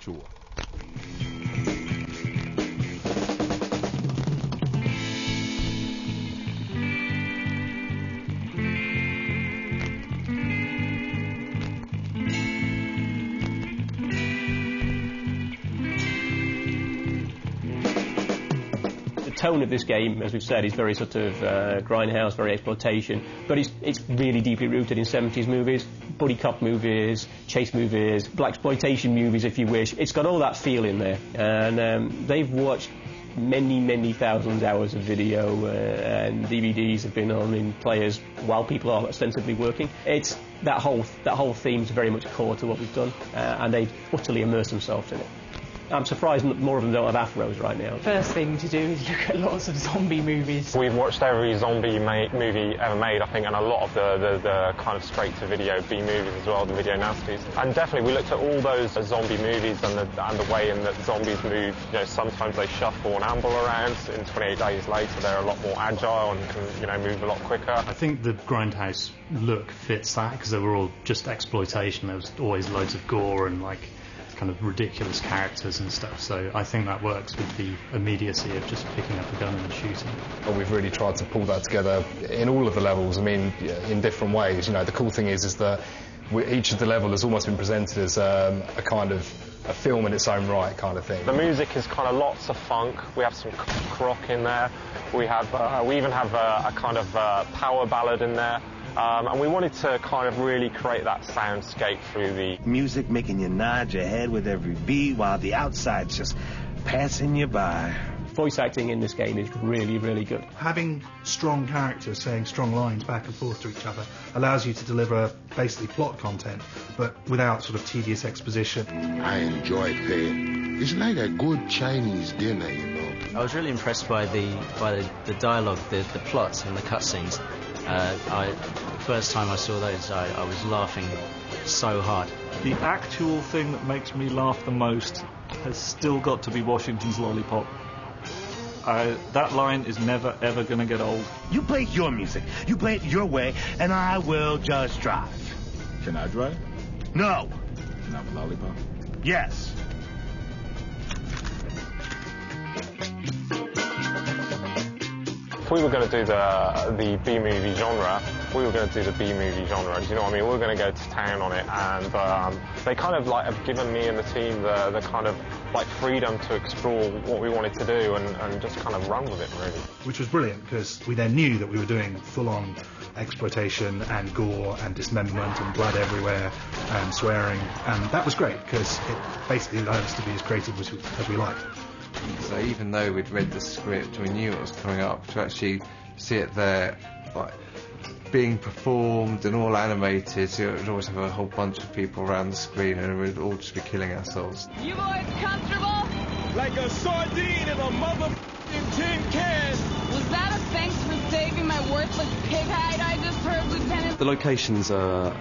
Tour. The tone of this game, as we've said, is very sort of grindhouse, very exploitation, but it's really deeply rooted in 70s movies, buddy cop movies, chase movies, blaxploitation movies, if you wish. It's got all that feel in there, and they've watched many thousands of hours of video, and DVDs have been on in players while people are ostensibly working. It's that whole theme's very much core to what we've done, and they've utterly immersed themselves in it. I'm surprised more of them don't have afros right now. First thing to do is look at lots of zombie movies. We've watched every zombie movie ever made, I think, and a lot of the kind of straight-to-video B movies as well, the video nasties. And definitely we looked at all those zombie movies and the way in that zombies move. You know, sometimes they shuffle and amble around. In 28 Days Later, they're a lot more agile and can, you know, move a lot quicker. I think the grindhouse look fits that because they were all just exploitation. There was always loads of gore and like kind of ridiculous characters and stuff, so I think that works with the immediacy of just picking up a gun and shooting. Well, we've really tried to pull that together in all of the levels, I mean, in different ways. You know, the cool thing is that each of the level has almost been presented as a kind of a film in its own right kind of thing. The music is kind of lots of funk. We have some rock in there. We even have a kind of power ballad in there. And we wanted to kind of really create that soundscape through the music, making you nod your head with every beat while the outside's just passing you by. Voice acting in this game is really good. Having strong characters saying strong lines back and forth to each other allows you to deliver basically plot content, but without sort of tedious exposition. I enjoyed it. It's like a good Chinese dinner, you know. I was really impressed by the dialogue, the plots and the cutscenes. The first time I saw those, I was laughing so hard. The actual thing that makes me laugh the most has still got to be Washington's Lollipop. That line is never ever going to get old. You play your music, you play it your way, and I will just drive. Can I drive? No. Can I have a lollipop? Yes. If we were going to do the B-movie genre, we were going to do the B-movie genre. Do you know what I mean? We were going to go to town on it, and they kind of like have given me and the team the kind of like freedom to explore what we wanted to do and just kind of run with it, really. Which was brilliant because we then knew that we were doing full-on exploitation and gore and dismemberment and blood everywhere and swearing, and that was great because it basically allowed us to be as creative as we liked. So even though we'd read the script, we knew it was coming up, to actually see it there, like being performed and all animated, so it would always have a whole bunch of people around the screen and we'd all just be killing ourselves. You boys comfortable? Like a sardine in a motherfucking tin can. Was that a thanks for saving my worthless pig hide I just heard, Lieutenant? The locations are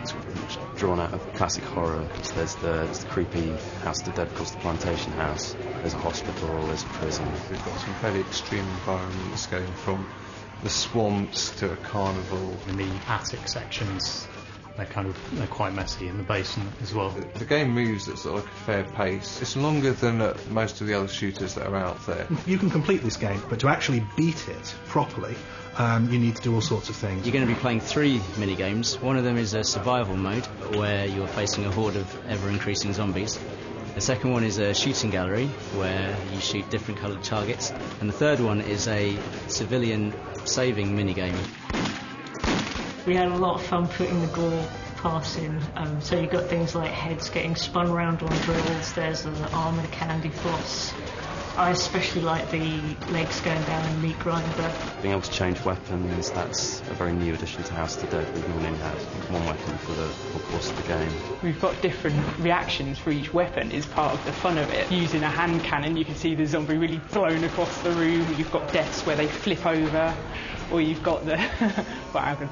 drawn out of classic horror. So there's the creepy House of the Dead, of course, the plantation house. There's a hospital, there's a prison. We've got some fairly extreme environments going from the swamps to a carnival. In the attic sections, they're quite messy in the basement as well. The game moves at sort of like a fair pace. It's longer than most of the other shooters that are out there. You can complete this game, but to actually beat it properly, you need to do all sorts of things. You're going to be playing 3 mini-games. One of them is a survival mode, where you're facing a horde of ever-increasing zombies. The second one is a shooting gallery, where you shoot different coloured targets. And the third one is a civilian saving mini-game. We had a lot of fun putting the gore parts in. So you've got things like heads getting spun around on drills, there's an armoured candy floss. I especially like the legs going down in meat grinder. Being able to change weapons, that's a very new addition to House of the Dead. We've normally had one weapon for the whole course of the game. We've got different reactions for each weapon is part of the fun of it. Using a hand cannon, you can see the zombie really thrown across the room. You've got deaths where they flip over. Or you've got the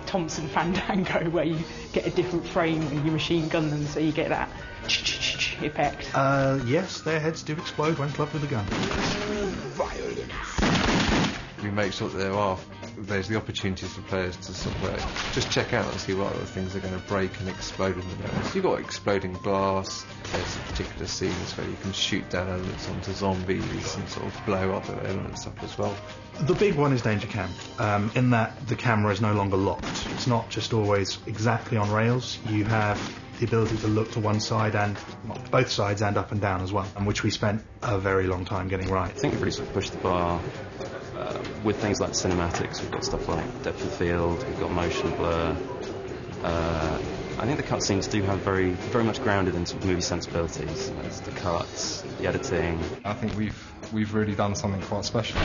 Thompson Fandango, where you get a different frame when you machine gun them, so you get that effect. Yes, their heads do explode when clubbed with a gun. Violence. we make sure that there's the opportunities for players to sort of just check out and see what other things are going to break and explode in the level. So you've got exploding glass, there's particular scenes where you can shoot down elements onto zombies and sort of blow other elements up as well. The big one is danger cam, in that the camera is no longer locked. It's not just always exactly on rails. You have the ability to look to one side and both sides and up and down as well, and which we spent a very long time getting right. I think we've really sort of pushed the bar with things like cinematics. We've got stuff like depth of field, we've got motion blur. I think the cutscenes do have very much grounded in sort of movie sensibilities. There's the cuts, the editing. I think we've really done something quite special.